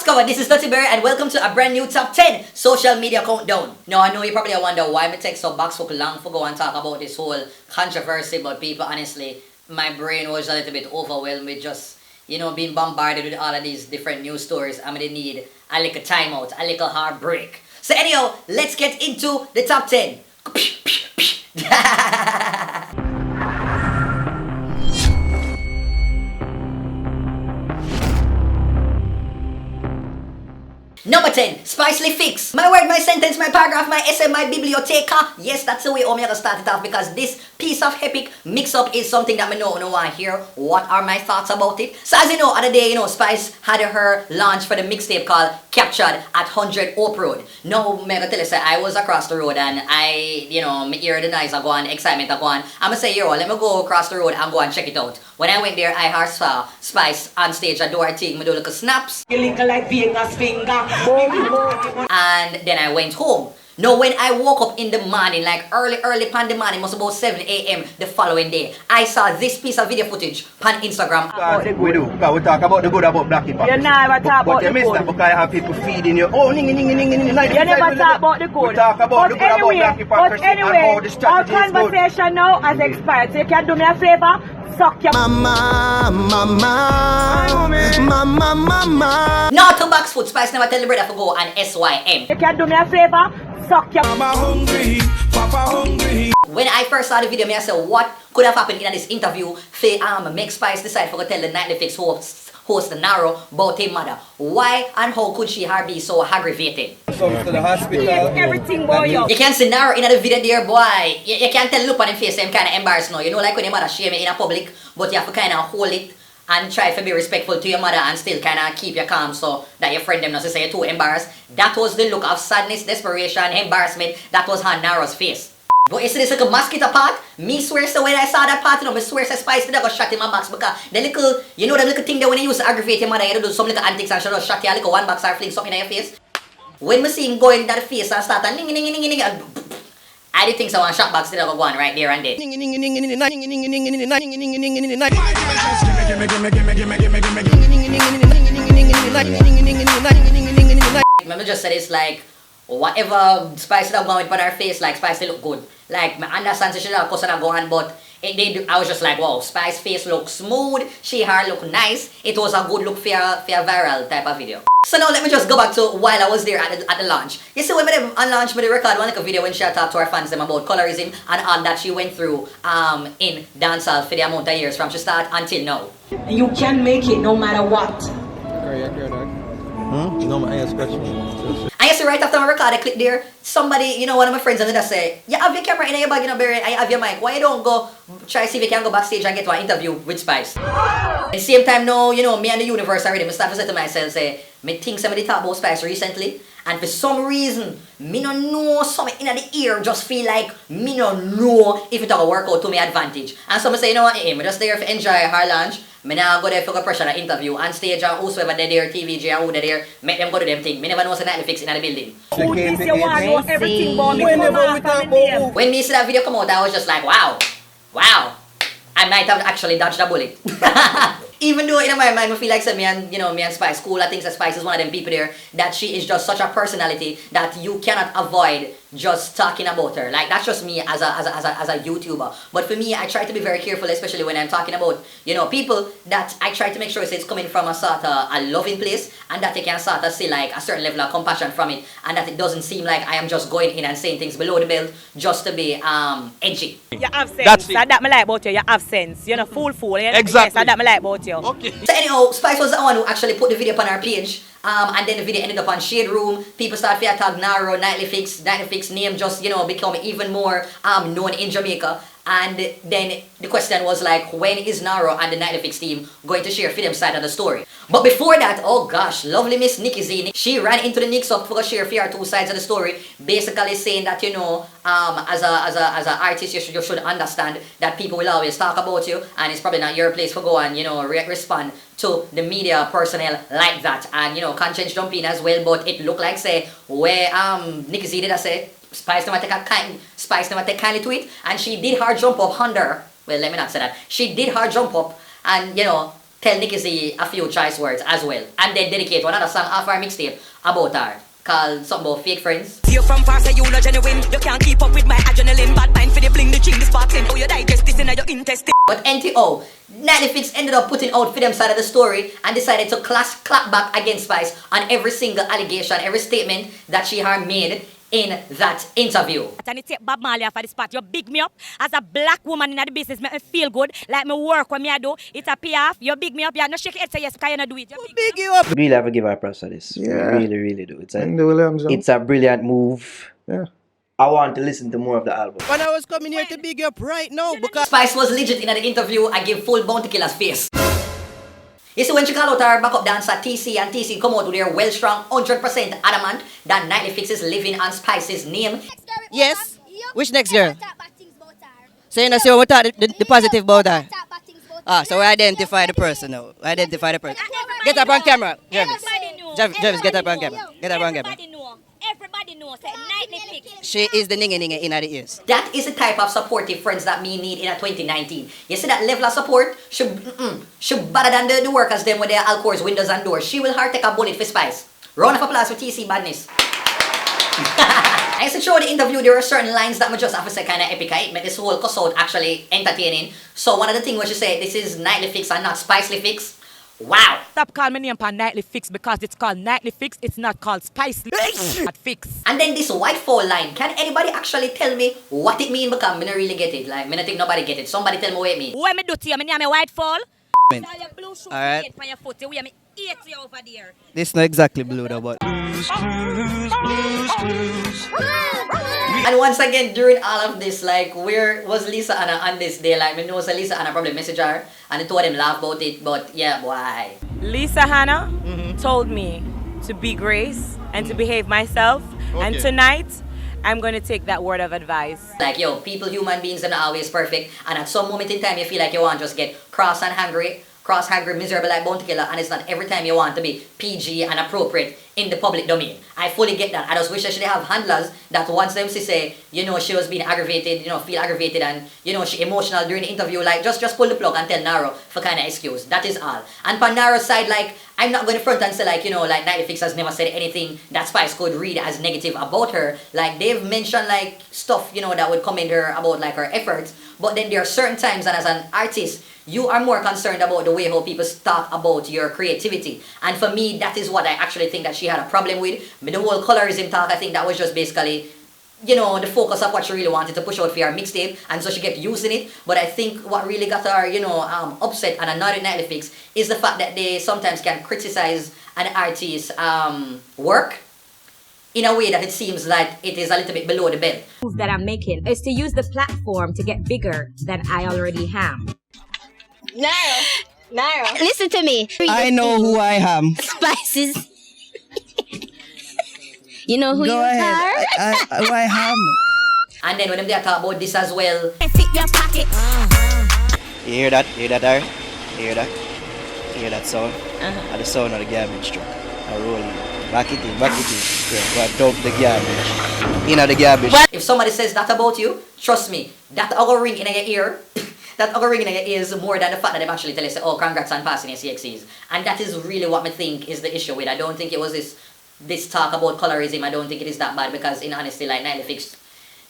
Popcaan, this is TheDuttyBerry and welcome to a brand new top 10 social media countdown. Now I know you probably wonder why me take so box for long for go and talk about this whole controversy, but people, honestly, my brain was a little bit overwhelmed with just, being bombarded with all of these different news stories. I'm gonna need a little timeout, a little heartbreak. So anyhow, let's get into the top 10. Number 10, Spicely Fix. My word, my sentence, my paragraph, my essay, my biblioteca. Yes, that's the way I'm gonna start it off because this piece of epic mix-up is something that I know want to hear. What are my thoughts about it? So as you know, other day, Spice had her launch for the mixtape called Captured at 100 Hope Road. Now, I'm gonna tell you, I was across the road and I, me hear the noise, I go on, excitement, I go on. I'm gonna say, let me go across the road and go and check it out. When I went there, I saw Spice on stage, I do her thing, I do little snaps. You look like Vegas finger. And then I went home. Now when I woke up in the morning, like early pan the morning, must about 7 a.m. the following day, I saw this piece of video footage on Instagram. We do, because we talk about the good about black people. You never talk about the good. But you miss that because you have people feeding you. Oh, ning. You never talk about the good. We talk about the good about black people and how the strategy our conversation now has expired. So you can do me a favor. Suck your mama. Not to box food, Spice never tell the brother to go and SYM. You can do me a favor, suck your mama hungry, papa hungry. When I first saw the video, I said, what could have happened in this interview for make Spice decide to tell the Nightly Fix host the Narrow about his mother? Why and how could she be so aggravated? Comes to the hospital. Everything boy. You can't see Narrow in the video there, boy. You can't tell look on his face, I'm kind of embarrassed now. You know, like when your mother shame you in a public, but you have to kind of hold it and try to be respectful to your mother and still kind of keep your calm so that your friend them not to say you're too embarrassed. That was the look of sadness, desperation, embarrassment that was on Narrow's face. But you see this little mosquito part? Me swear so when I saw that part, me swear so Spice did I got shot in my box because the little, the little thing that when you use to aggravate your mother, you do some little antics and she just shot you a little one box or fling something in your face. When me see him go in that face and start and ning, I did think so one shot box did I go on right there and there. Let me just say this, like, whatever Spice did go with on her face, like Spice did look good. Like, I understand she should have cussed and go on, but I was just like, wow, Spice's face look smooth, she hair look nice. It was a good look for a viral type of video. So now let me just go back to while I was there at the launch. You see when on launch, I record one like a video when she talked to her fans them about colorism and all that she went through in dancehall for the amount of years from she start until now. You can make it no matter what. No, my ass scratching me. I see right after I record a clip there, somebody, one of my friends, and they say, you have your camera in your bag, Barry, and you have your mic. Why you don't go try see if you can go backstage and get one interview with Spice? At the same time now, me and the universe already, I start to say to myself, me think somebody talk about Spice recently, and for some reason, me no know something in the ear just feel like me no know if it will work out to my advantage. And so I say, you know what, me just there to enjoy her lunch. Me now go there for pressure an interview on stage and whosoever they there, TVJ and who they there, make them go to them thing. Me never know say Nightly Fix in the building. Who this you want to know everything about me? When me see that video come out, I was just like, wow, I might have actually dodged a bullet. Even though in my mind I feel like me and Spice cool, I think that Spice is one of them people there that she is just such a personality that you cannot avoid just talking about her. Like that's just me as a YouTuber. But for me, I try to be very careful, especially when I'm talking about people that I try to make sure it's coming from a sort of a loving place and that they can sort of see like a certain level of compassion from it and that it doesn't seem like I am just going in and saying things below the belt just to be edgy. You have sense. That's that me like about you. You have sense. You're not fool. Exactly. Yes, that me like about you. Okay. So anyhow, Spice was the one who actually put the video on her page. And then the video ended up on Shade Room. People start to tag Narrow, Nightly Fix name just, become even more known in Jamaica. And then the question was like, when is Narrow and the Nightly Fix team going to share for them side of the story? But before that, oh gosh, lovely Miss Nikki Z, she ran into the Knicks up for a share for her two sides of the story, basically saying that, as an artist, you should understand that people will always talk about you, and it's probably not your place to go and, respond to the media personnel like that. And, conscience jump in as well, but it looked like, say, where Nikki Z did I say, Spice never take kindly to it, and she did her jump up under. Well, let me not say that. She did her jump up and tell Nikki Z a few choice words as well. And then dedicate another song off our mixtape about her. Called something about fake friends. You from far, say you not genuine. You can't keep up with my adrenaline. Bad mind for the bling, the ching, the sparkling. Oh, you digest this in your intestine. But NTO, Nightly Fix ended up putting out for them side of the story and decided to clap back against Spice on every single allegation, every statement that she had made in that interview. And it take Bob Marley for the spot. You big me up as a black woman in the business, make me feel good. Like me work when me I do. It's a pay off. You big me up. You not shake your head say yes because you not do it. You big you up. Really have to give her props for this. Yeah. Really, really do. It's a brilliant move. Yeah. I want to listen to more of the album. When I was coming here to big you up right now because Spice was legit in the interview and gave full Bounty Killer's face. You see, when she called out her backup dancer TC and TC come out with their well-strong 100% adamant that Nightly Fix is living on Spice's name. yes. Which next girl? So you know, see what the positive about her. So we identify the person now. Identify the person. Get up on camera, Jervis. Jervis, get up on camera. Get up on camera. Everybody knows that Nightly Fix. She is the nigga in the ears. That is the type of supportive friends that me need in a 2019. You see that level of support? She better than the workers them with their Alcor's windows and doors. She will hard take a bullet for Spice. Round of applause for TC badness. I used to show the interview, there were certain lines that I just have to say kind of epic. It made this whole cuss out actually entertaining. So one of the things was she said, this is Nightly Fix and not Spicely Fix. Wow. Stop calling my name on Nightly Fix because it's called Nightly Fix. It's not called Spicely Fix. And then this white fall line, can anybody actually tell me what it mean? Because I don't really get it. Like, I don't think nobody get it. Somebody tell me what it mean. What me do to you? I name a white fall. Alright. Your foot. We have 80 over there. This not exactly blue though, but And once again, during all of this, like, where was Lisa Anna on this day? Like, I know Lisa Anna probably messaged her and they told them laugh about it, but yeah, why? Lisa Hannah told me to be grace and to behave myself. And tonight, I'm going to take that word of advice. Like, yo, people, human beings are not always perfect. And at some moment in time, you feel like you want to just get cross and hungry, miserable like Bounty Killer. And it's not every time you want to be PG and appropriate in the public domain. I fully get that. I just wish I should have handlers that once them say, you know, she was being aggravated, you know, feel aggravated and, you know, she emotional during the interview, like, just pull the plug and tell Naro for kind of excuse. That is all. And for Naro's side, like, I'm not going to front and say, like, you know, like, Nightly Fix has never said anything that Spice could read as negative about her. Like, they've mentioned, like, stuff, you know, that would commend her about, like, her efforts. But then there are certain times, and as an artist, you are more concerned about the way how people talk about your creativity. And for me, that is what I actually think that she had a problem with. The whole colorism talk, I think that was just basically, you know, the focus of what she really wanted to push out for her mixtape, and so she kept using it. But I think what really got her, you know, upset and annoyed at Nightly Fix is the fact that they sometimes can criticize an artist's work in a way that it seems like it is a little bit below the belt. That I'm making is to use the platform to get bigger than I already am. Nairo, listen to me. I know who I am. Spices. You know who Go you ahead. are? Who I am. And then when they talk about this as well, Fit your pocket. You hear that? You hear that, Ar? You hear that? You hear that sound? And the sound of the garbage truck. I roll it. Back it in. Yeah, go dump the garbage. You know the garbage. if somebody says that about you, trust me, that other ring in your ear, that other ring in your ear is more than the fact that they actually tell you, say, oh, congrats on passing your CXCs. And that is really what I think is the issue with it. I don't think it was this talk about colorism. I don't think it is that bad because, in honesty, like Nightly Fix,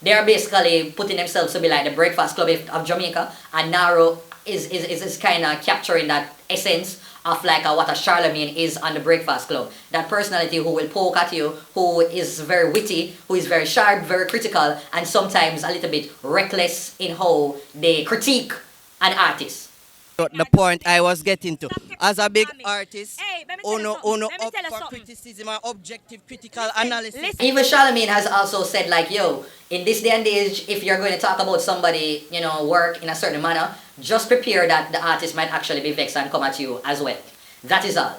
they are basically putting themselves to be like the Breakfast Club of Jamaica, and Naro is kind of capturing that essence of like what a Charlemagne is on the Breakfast Club. That personality who will poke at you, who is very witty, who is very sharp, very critical, and sometimes a little bit reckless in how they critique an artist. The point I was getting to. As a big artist, Let me up tell you for something. criticism and objective critical analysis. Even Charlemagne has also said like, yo, in this day and age, if you're going to talk about somebody, you know, work in a certain manner, just prepare that the artist might actually be vexed and come at you as well. That is all.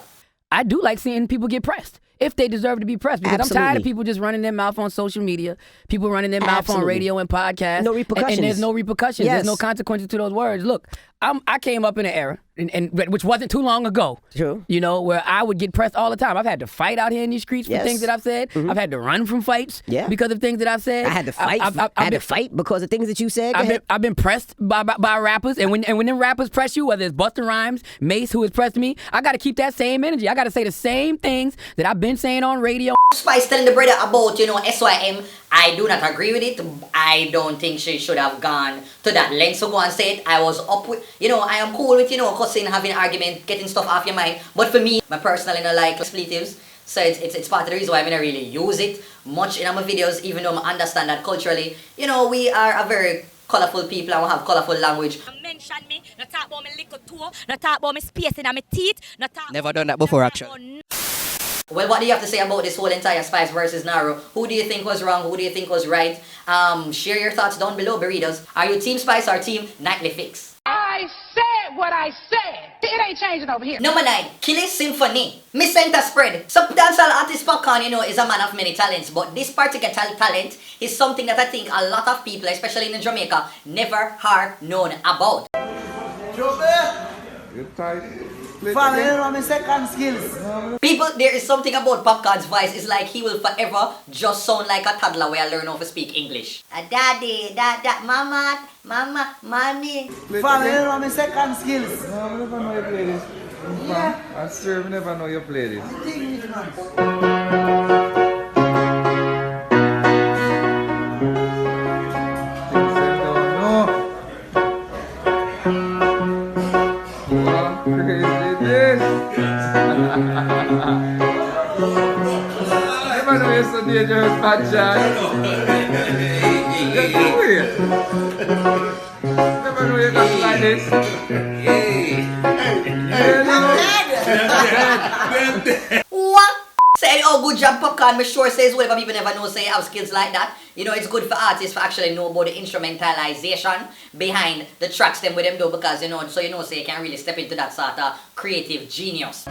I do like seeing people get pressed if they deserve to be pressed, because I'm tired of people just running their mouth on social media, people running their mouth on radio and podcasts. No repercussions. And there's no repercussions. Yes. There's no consequences to those words. Look, I came up in an era, and which wasn't too long ago. True. You know, where I would get pressed all the time. I've had to fight out here in these streets for things that I've said. I've had to run from fights because of things that I've said. I had to fight. I had to fight because of things that you said. I've been pressed by rappers, and when them rappers press you, whether it's Busta Rhymes, Mace, who has pressed me, I got to keep that same energy. I got to say the same things that I've been saying on radio. Spice telling the brother about, you know, SYM. I do not agree with it. I don't think she should have gone to that length to go and say it. I was up with, you know, I am cool with, you know, cussing, having argument, getting stuff off your mind. But for me, my personal, you know, like expletives, so it's part of the reason why I don't really use it much in my videos, even though I understand that culturally, you know, we are a very colorful people and we have colorful language. Mention me, not talk about my little toe, not talk about my space in my teeth, not talk. Never done that before, actually. Well, what do you have to say about this whole entire Spice versus Naro? Who do you think was wrong? Who do you think was right? Share your thoughts down below, burritos. Are you Team Spice or Team Nightly Fix? I said what I said. It ain't changing over here. Number 9, Killy Symphony. Miss Center Spread. So dancehall artist Popcaan, you know, is a man of many talents, but this particular talent is something that I think a lot of people, especially in Jamaica, never are known about. People, there is something about Popcaan's voice. It's like he will forever just sound like a toddler where I learn how to speak English. Daddy, mama, mommy. Father, you know my second skills. No, I never know you play this. Yeah. I swear I never know you play this. Never know you're so dangerous, bad child. Just do it. Never know you got like this. What? Say, oh, good job, Popcaan. Me sure says well, but people never know say have skills like that. You know, it's good for artists to actually know about the instrumentalization behind the tracks them with them do, because you know, so you know, say you can really step into that sort of creative genius.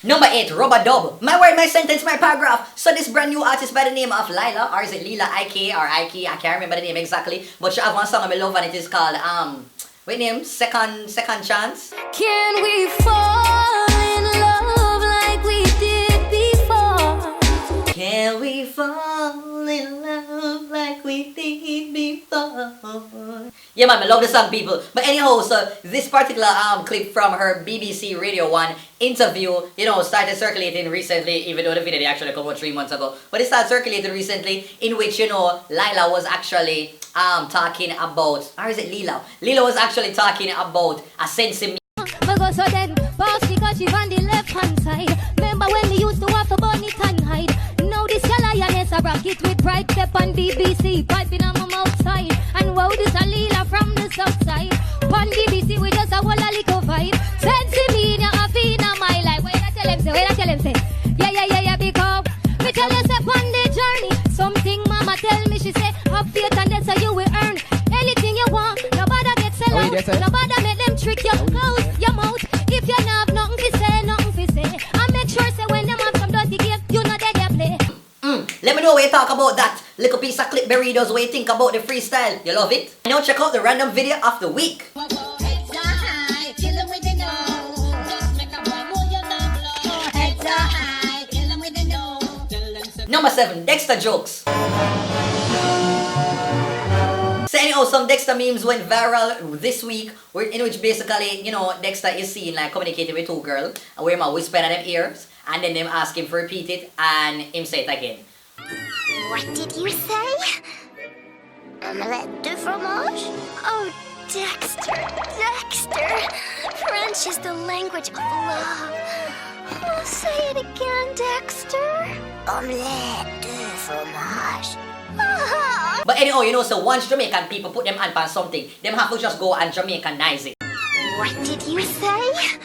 Number 8, Rubber Dub. My word, my sentence, my paragraph. So this brand new artist by the name of Lila, or is it Lila IK or Ike? I can't remember the name exactly, but she have one song I love and it is called what name? Second Chance. Can we fall in love like we did before? Can we fall in love like we did before? Yeah man, I love the song, people. But anyhow, so this particular clip from her BBC Radio 1 interview, you know, started circulating recently, even though the video actually came out 3 months ago. But it started circulating recently, in which, you know, Lila was actually talking about, or is it Lila? Lila was actually talking about a sense in me. Because so then, boss because she's on the left hand side. Remember when we used to have to burn it and hide? Now this your lioness a rocket with bright pep on BBC, piping on my mouth side. And wow, this a Lila from the south side. On BBC we just a whole a little vibe. Sense me in your afina my life. Wait, I tell him say, yeah, because me tell you say on the journey. Something mama tell me, she say, have faith and that's how you will earn anything you want. Nobody get sell out, nobody make them trick you. Close your mouth if you not have nothing to say, nothing to say. And make sure say when them have some dirty game, you know they play. Let me know what you talk about that little piece of clip burritos, what you think about the freestyle. You love it? Now check out the random video of the week. Number 7, Dexter jokes. So anyhow, some Dexter memes went viral this week, in which basically, you know, Dexter is seen like communicating with 2 girls, and where him whisper in them ears, and then them ask him to repeat it, and him say it again. What did you say? Omelette de fromage? Oh, Dexter. French is the language of love. Oh, say it again, Dexter. Omelette de fromage. But anyhow, you know, so once Jamaican people put them hand on something, them have to just go and Jamaicanize it. What did you say?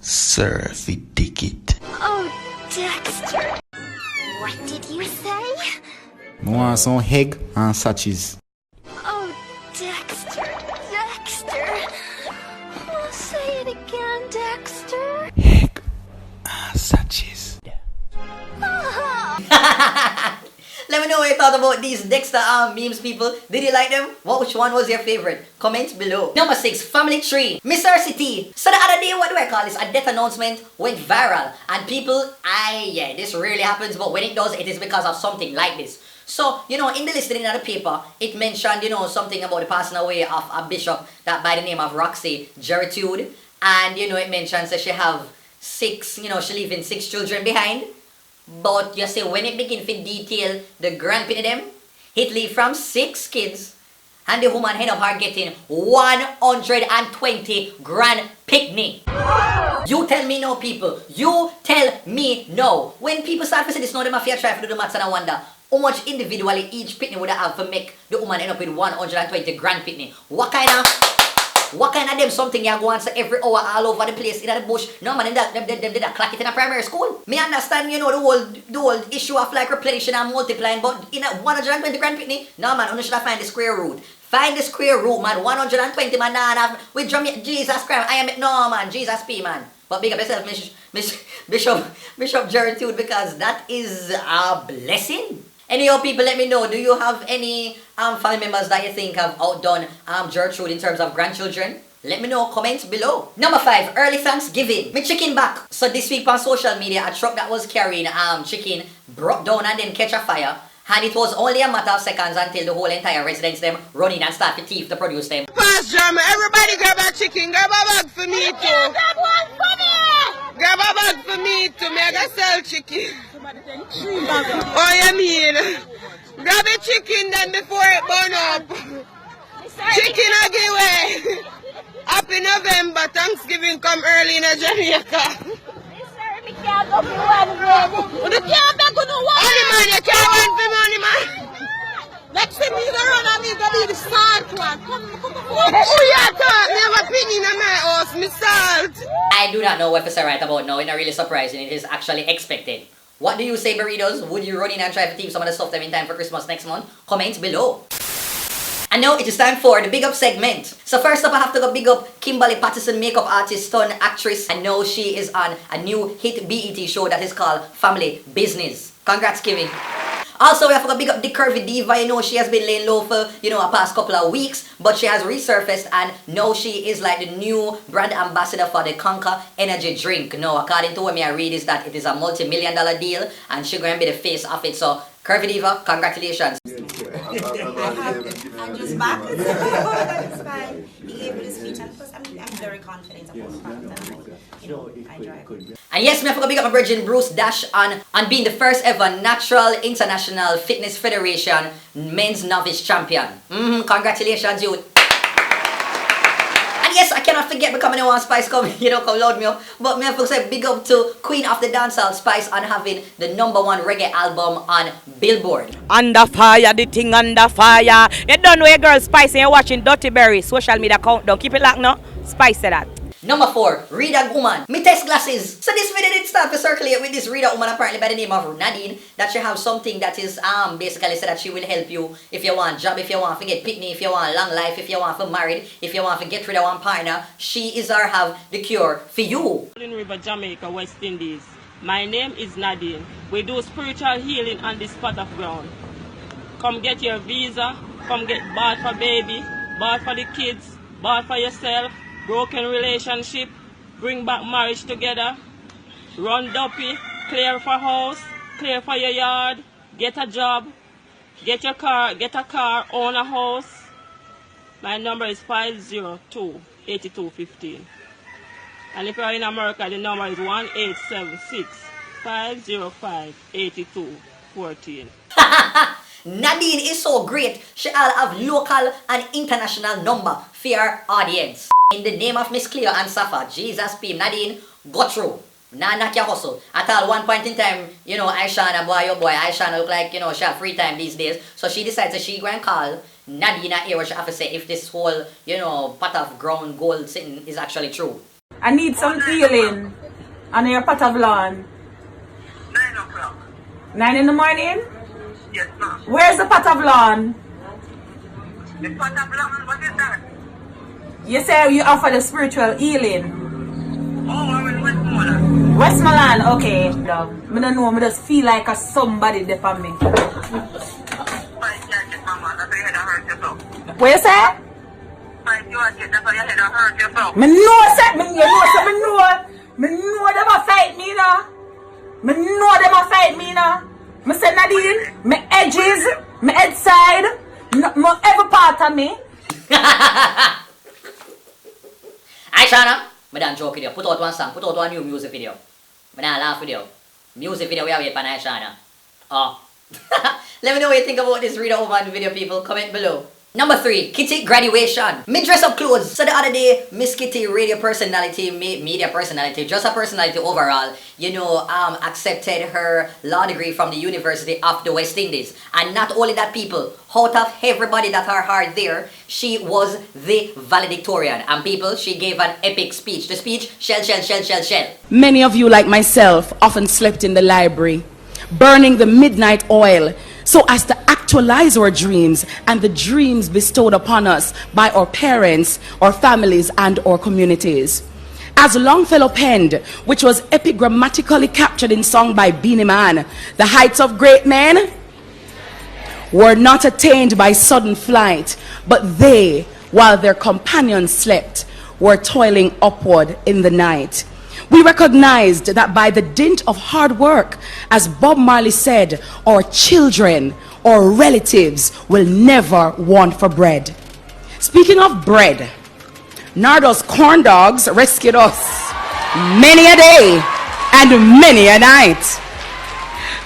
Serve it, ticket. Oh, Dexter. What did you say? I want some egg and sachets. Oh, Dexter. Oh, say it again, Dexter. Egg and sachets. Let me know what you thought about these Dexter memes, people? Did you like them? Which one was your favorite? Comment below. Number 6, family tree. Miss RCT. So the other day, what do I call this? A death announcement went viral. And people, yeah, this rarely happens, but when it does, it is because of something like this. So, you know, in the listing of the paper, it mentioned, you know, something about the passing away of a bishop that by the name of Roxy Gertrude. And, you know, it mentions that she have 6, you know, she leaving 6 children behind. But you see, when it begins to detail the grandparents them, it leave from 6 kids. And the woman end up her getting 120 grand picnic. You tell me no, people. You tell me no. When people start to say this, no, they must try to do the maths and I wonder how much individually each picnic would have to make the woman end up with 120 grand picnic. What kind of them something you go answer every hour all over the place in the bush? No man, them clock it in a primary school. Me understand, you know, the whole issue of like replenishing and multiplying, but in a 120 grand picnic, no man, you should have find the square root. Find the square root, man. 120 man, nah, with Jesus Christ. I am no man, Jesus P man. But big up yourself, Bishop Gertrude, because that is a blessing. Anyhow, people, let me know, do you have any family members that you think have outdone Gertrude in terms of grandchildren? Let me know, comments below. Number 5, early Thanksgiving. Me chicken back. So this week on social media, a truck that was carrying chicken broke down and then catch a fire. And it was only a matter of seconds until the whole entire residence them run in and start to thief to produce them. Pass drama, everybody grab a chicken, grab a bag for me too. Grab one for me. Grab a bag for me too, me I gotta sell chicken. Oh, you mean? Grab a chicken then before it burn up. Chicken a giveaway. Happy November, Thanksgiving come early in Jamaica. You can't go for one, you can't go for one. Only man, you can't run for money, man. Next time you run, I need to be the salt one. Come. Oh, you thought me have a pin in my house, me salt. I do not know what to say right about now. It's not really surprising. It is actually expected. What do you say, burritos? Would you run in and try to thief some of the stuff them in time for Christmas next month? Comments below. And now it is time for the big up segment. So first up, I have to go big up Kimberly Patterson, makeup artist, stunt actress. I know she is on a new hit BET show that is called Family Business. Congrats, Kimmy. Also, we have to go big up the Curvy Diva. You know, she has been laying low for, you know, a past couple of weeks. But she has resurfaced and now she is like the new brand ambassador for the Conquer energy drink. Now, according to what I read is that it is a multi-million-dollar deal and she's going to be the face of it. So, Curvy Diva, congratulations. I'm just back. It's fine. He gave me the speech and plus I'm very confident about the fact that I drive. And yes, me I forgot big up my virgin Bruce Dash on being the first ever Natural International Fitness Federation Men's Novice Champion. Congratulations, you. And yes, I cannot forget becoming a one Spice come, you know, come load me up. But me I forgot say big up to Queen of the Dancehall Spice on having the #1 reggae album on Billboard. Under fire, the thing under fire. You don't know a girl Spice and you're watching Dirty Berry social media account. Don't keep it locked now. Spice said that. Number 4, Rita Woman. Me test glasses. So this video did start to circulate with this Rita Woman apparently by the name of Nadine. That she have something that is basically said that she will help you if you want job, if you want to get picnic, if you want long life, if you want to married, if you want to get rid of one partner. She is or have the cure for you. In River, Jamaica, West Indies. My name is Nadine. We do spiritual healing on this spot of ground. Come get your visa. Come get bought for baby, bought for the kids, bought for yourself. Broken relationship, bring back marriage together, run duppy, clear for house, clear for your yard, get a job, get a car, own a house. My number is 502-8215. And if you're in America, the number is 1876-505-8214. Nadine is so great, she all have local and international number for your audience. In the name of Miss Cleo and Safa, Jesus P. Nadine, go through. Nah, knock your hustle. At all one point in time, you know, Aishana, Aishana look like, you know, she have free time these days. So she decides that she go and call Nadine here where she have to say if this whole, you know, pot of ground gold sitting is actually true. I need some healing on your pot of lawn. 9 o'clock. 9 in the morning? Yes, ma'am. Where's the pot of lawn? The pot of lawn, what is that? You say you offer the spiritual healing. Oh, I'm in Westmoreland. Westmoreland, okay. I don't know, I just feel like a somebody there for me. What you say? Me know them a fight me now. Me know them a fight me now. Me say Nadine, me edges, me head side, no every part of me. Aye, Shana, me done joke with you. Put out one song, put out one new music video. Me done laugh with you. Music video we have it, Panay Shana. Oh. Let me know what you think about this Read Over the video, people. Comment below. Number 3, Kitty graduation. Me dress up clothes. So the other day, Miss Kitty, radio personality, media personality, just a personality overall, you know, accepted her law degree from the University of the West Indies. And not only that, people, out of everybody that are there, she was the valedictorian. And people, she gave an epic speech. The speech, shell. Many of you, like myself, often slept in the library, burning the midnight oil, so as to actualize our dreams and the dreams bestowed upon us by our parents, our families, and our communities. As Longfellow penned, which was epigrammatically captured in song by Beenie Man, the heights of great men were not attained by sudden flight, but they, while their companions slept, were toiling upward in the night. We recognized that by the dint of hard work, as Bob Marley said, our children or relatives will never want for bread. Speaking of bread, Nardo's corn dogs rescued us many a day and many a night.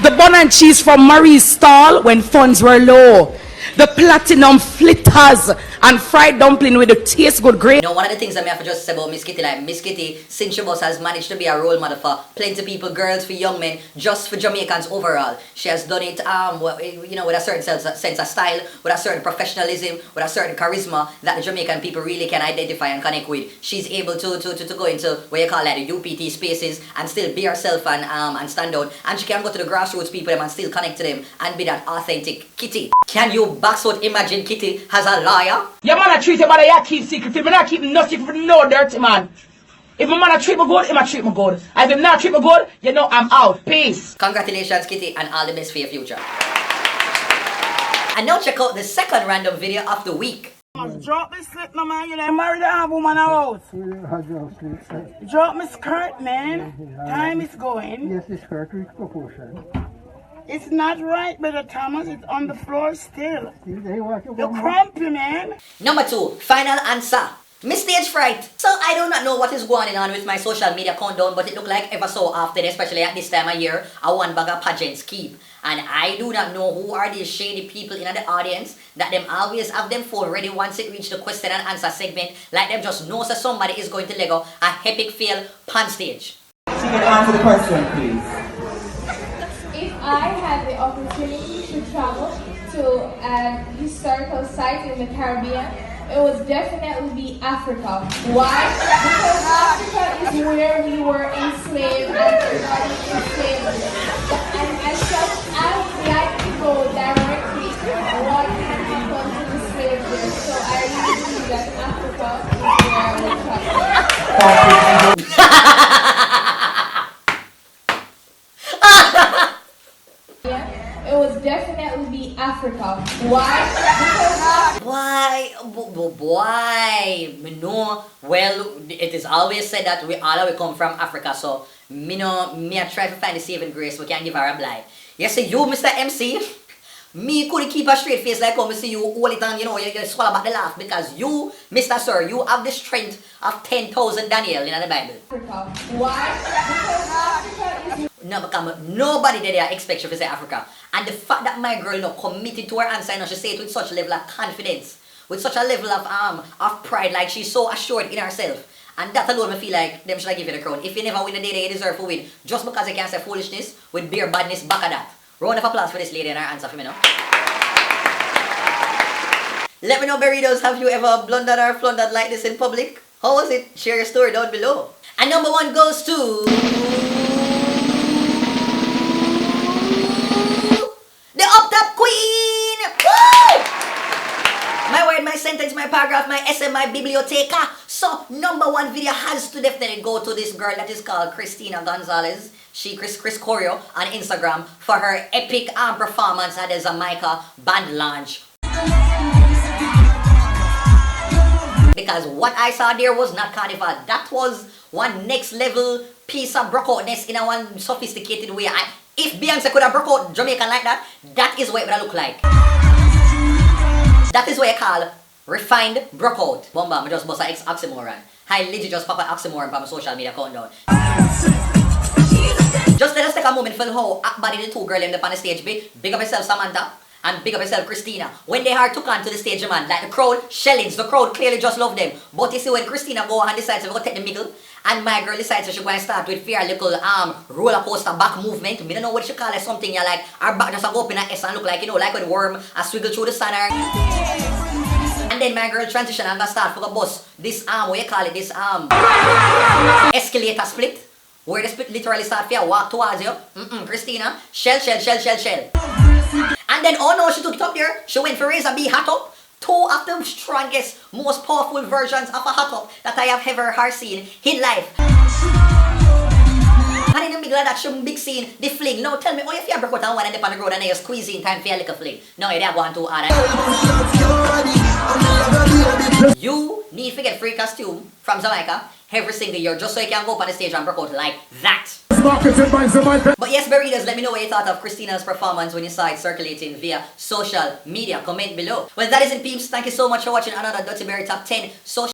The bun and cheese from Marie's stall when funds were low. The platinum flitters and fried dumpling with the taste good grade. You know, one of the things that I have to just say about Miss Kitty, like Miss Kitty, since she has managed to be a role model for plenty of people, girls, for young men, just for Jamaicans overall. She has done it, you know, with a certain sense of style, with a certain professionalism, with a certain charisma that the Jamaican people really can identify and connect with. She's able to go into what you call like the UPT spaces and still be herself and stand out. And she can go to the grassroots people and still connect to them and be that authentic Kitty. Can you backfoot imagine Kitty as a liar? Your man a treat your body, you keep secret. If you not keep nothing for no dirty man. If my man a treat me good, he might treat me good. And if him not treat me good, you know I'm out. Peace. Congratulations, Kitty, and all the best for your future. And now check out the second random video of the week. Drop me slip, no man. You married a woman house. Drop me skirt, man. Time is going. Yes, the skirt is proportion. It's not right, Brother Thomas. It's on the floor still. You're crumpy, man. Number 2, final answer. Miss Stage Fright. So I do not know what is going on with my social media countdown, but it look like ever so often, especially at this time of year, a one bag of pageants keep. And I do not know who are these shady people in the audience that them always have them phone ready once it reach the question and answer segment, like them just knows that somebody is going to Lego a epic fail pan stage. She can answer the question, please. If I had the opportunity to travel to a historical site in the Caribbean, it would definitely be Africa. Why? Because Africa is where we were enslaved and everybody enslaved. And as such, I would like to go directly to what happened to the slaves there. So I really believe that Africa is where I would travel. It would definitely be Africa. Why? Because Why? Me know. Well, it is always said that we all come from Africa, so me I try to find the saving grace. We can't give her a blind. You see, you, Mr. MC, me couldn't keep a straight face like how me see you all the time, you know, you swallow back the laugh because you, Mr. Sir, you have the strength of 10,000 Daniel in the Bible. Africa. Why? Because Africa is... No, because nobody there expects you to say Africa. And the fact that my girl committed to her answer, and she say it with such a level of confidence, with such a level of pride, like she's so assured in herself. And that alone, I feel like them should give you the crown. If you never win the day that you deserve to win, just because you can't say foolishness with bare badness back of that. Round of applause for this lady and her answer for me now. Let me know, Burritos, have you ever blundered or floundered like this in public? How was it? Share your story down below. And number 1 goes to... the up-top queen! Woo! My word, my sentence, my paragraph, my essay, my biblioteca. So, number 1 video has to definitely go to this girl that is called Christina Gonzalez. She, Chris Choreo on Instagram for her epic performance at the Jamaica band launch. Because what I saw there was not carnival. That was one next level piece of broke outness in a one sophisticated way. If Beyonce could have broke out Jamaican like that, that is what it would look like. That is what I call refined broke out. Bomba, I just bust an oxymoron. I legit just pop an oxymoron from my social media account down. Just let us take a moment for how body the two girls in the on the stage. Big up yourself Samantha and big up yourself Christina. When they are took on to the stage, man, like the crowd, shellings, the crowd clearly just love them. But you see when Christina go and decides to go take the middle, and my girl decides she go and start with fear little roller coaster back movement. Me don't know what she call it, something you like her back just go up in a S and look like, you know, like when worm a swiggle through the center. And then my girl transition and gonna start for the bus. This what you call it, this escalator split. Where the split literally start fear walk towards you. Christina, shell. And then oh no, she took it up there. She went for Razor B hot up. Two of the strongest, most powerful versions of a hot up that I have ever seen in life. And in the middle of that big scene, the fling. Now tell me, oh, if you break out and one end up on the road and then you squeeze in time for your little fling. No, you don't want to add it. You need to get free costume from Jamaica every single year just so you can go up on the stage and break out like that. But yes, Berries, let me know what you thought of Christina's performance when you saw it circulating via social media. Comment below. Well, that is it, peeps. Thank you so much for watching another Dirty Berry Top 10 social